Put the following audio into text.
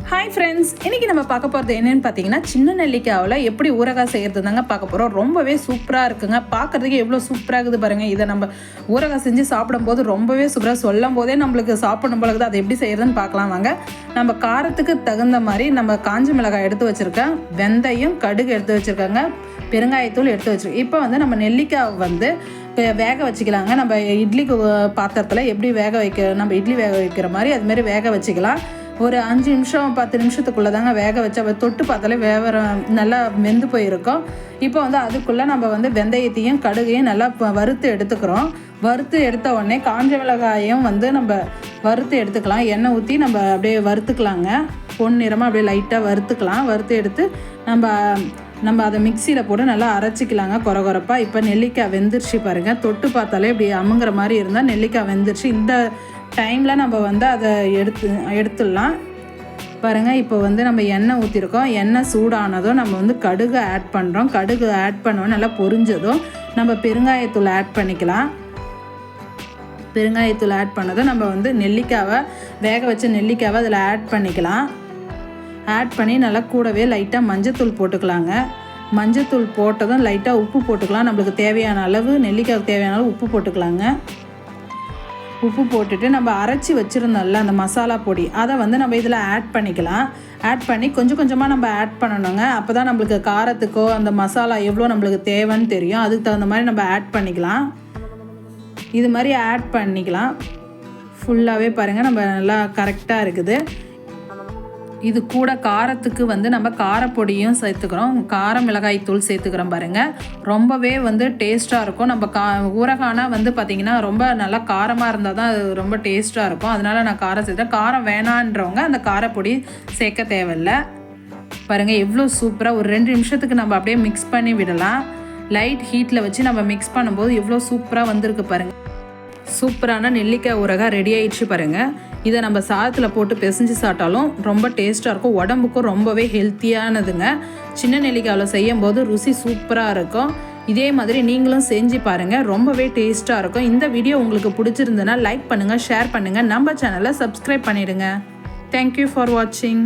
Hi friends, இன்றைக்கி நம்ம பார்க்க போகிறது என்னென்னு பார்த்தீங்கன்னா, சின்ன நெல்லிக்காவில் எப்படி ஊறுகாய் செய்கிறது தாங்க பார்க்க போகிறோம். ரொம்பவே சூப்பராக இருக்குங்க. பார்க்குறதுக்கு எவ்வளோ சூப்பராக இருக்குது பாருங்கள். இதை நம்ம ஊறுகாய் செஞ்சு சாப்பிடும்போது ரொம்பவே சூப்பராக, சொல்லும் போதே நம்மளுக்கு சாப்பிடும் போல இருக்குது. அதை எப்படி செய்கிறதுன்னு பார்க்கலாம் வாங்க. நம்ம காரத்துக்கு தகுந்த மாதிரி நம்ம காஞ்ச மிளகாய் எடுத்து வச்சுருக்கேன், வெந்தயம், கடுகு எடுத்து வச்சுருக்காங்க, பெருங்காயத்தூள் எடுத்து வச்சுருக்கேன். இப்போ வந்து நம்ம நெல்லிக்காய் வந்து வேக வச்சுக்கலாங்க. நம்ம இட்லி பாத்திரத்தில் எப்படி நம்ம இட்லி வேக வைக்கிற மாதிரி அதுமாரி வேக வச்சுக்கலாம். ஒரு 5 நிமிஷம் 10 நிமிஷத்துக்குள்ளே தாங்க வேக வச்சு தொட்டு பார்த்தாலே நல்லா வெந்து போயிருக்கும். இப்போ வந்து அதுக்குள்ளே நம்ம வந்து வெந்தயத்தையும் கடுகையும் நல்லா வறுத்து எடுத்துக்கிறோம். வறுத்து எடுத்த உடனே காஞ்ச மிளகாயும் வந்து நம்ம வறுத்து எடுத்துக்கலாம். எண்ணெய் ஊற்றி நம்ம அப்படியே வறுத்துக்கலாங்க. பொன்னிறமாக அப்படியே லைட்டாக வறுத்துக்கலாம். வறுத்து எடுத்து நம்ம அதை மிக்சியில் போட்டு நல்லா அரைச்சிக்கலாங்க கொரகொரப்பாக. இப்போ நெல்லிக்காய் வெந்துருச்சு பாருங்கள். தொட்டு பார்த்தாலே இப்படி அமுங்குற மாதிரி இருந்தால் நெல்லிக்காய் வெந்துருச்சு. இந்த டைமில் நம்ம வந்து அதை எடுத்துடலாம் பாருங்கள். இப்போ வந்து நம்ம எண்ணெய் ஊற்றிருக்கோம். எண்ணெய் சூடானதும் நம்ம வந்து கடுகு ஆட் பண்ணுறோம். கடுகு ஆட் பண்ணோம் நல்லா பொரிஞ்சதும் நம்ம பெருங்காயத்தூள் ஆட் பண்ணிக்கலாம். பெருங்காயத்தூள் ஆட் பண்ணதும் நம்ம வந்து நெல்லிக்காவை வேக வச்ச நெல்லிக்காவை அதில் ஆட் பண்ணிக்கலாம். ஆட் பண்ணி நல்லா கூடவே லைட்டாக மஞ்சத்தூள் போட்டுக்கலாங்க. மஞ்சத்தூள் போட்டதும் லைட்டாக உப்பு போட்டுக்கலாம். நம்மளுக்கு தேவையான அளவு, நெல்லிக்காய்க்கு தேவையான அளவு உப்பு போட்டுக்கலாங்க. உப்பு போட்டுட்டு நம்ம அரைச்சி வச்சுருந்தோம்ல அந்த மசாலா பொடி, அதை வந்து நம்ம இதில் ஆட் பண்ணிக்கலாம். ஆட் பண்ணி கொஞ்சம் கொஞ்சமாக நம்ம ஆட் பண்ணணுங்க. அப்போ தான் நம்மளுக்கு காரத்துக்கோ அந்த மசாலா எவ்வளோ நம்மளுக்கு தேவைன்னு தெரியும். அதுக்கு தகுந்த மாதிரி நம்ம ஆட் பண்ணிக்கலாம். இது மாதிரி ஆட் பண்ணிக்கலாம். ஃபுல்லாகவே பாருங்கள் நம்ம நல்லா கரெக்டாக இருக்குது. இது கூட காரத்துக்கு வந்து நம்ம காரப்பொடியும் சேர்த்துக்கிறோம். கார மிளகாய் தூள் சேர்த்துக்கிறோம் பாருங்கள். ரொம்பவே வந்து டேஸ்ட்டாக இருக்கும். நம்ம ஊறுகாய்னா வந்து பார்த்திங்கன்னா ரொம்ப நல்லா காரமாக இருந்தால் தான் அது ரொம்ப டேஸ்ட்டாக இருக்கும். அதனால் நான் காரம் சேர்த்தேன். காரம் வேணான்றவங்க அந்த காரப்பொடி சேர்க்க தேவையில்லை. பாருங்கள் எவ்வளோ சூப்பராக ஒரு 2 நிமிஷத்துக்கு நம்ம அப்படியே மிக்ஸ் பண்ணி விடலாம். லைட் ஹீட்டில் வச்சு நம்ம மிக்ஸ் பண்ணும்போது எவ்வளோ சூப்பராக வந்திருக்கு பாருங்கள். சூப்பரான நெல்லிக்காய் ஊறுகாய் ரெடி ஆயிடுச்சு பாருங்கள். இதை நம்ம சாதத்தில் போட்டு பிசைஞ்சு சாப்பிட்டாலும் ரொம்ப டேஸ்ட்டாக இருக்கும். உடம்புக்கும் ரொம்பவே ஹெல்த்தியானதுங்க. சின்ன நெல்லிக்காயில் செய்யும் போது ருசி சூப்பராக இருக்கும். இதே மாதிரி நீங்களும் செஞ்சு பாருங்கள், ரொம்பவே டேஸ்ட்டாக இருக்கும். இந்த வீடியோ உங்களுக்கு பிடிச்சிருந்துன்னா லைக் பண்ணுங்கள், ஷேர் பண்ணுங்கள், நம்ம சேனலை சப்ஸ்கிரைப் பண்ணிவிடுங்க. தேங்க்யூ ஃபார் வாட்சிங்.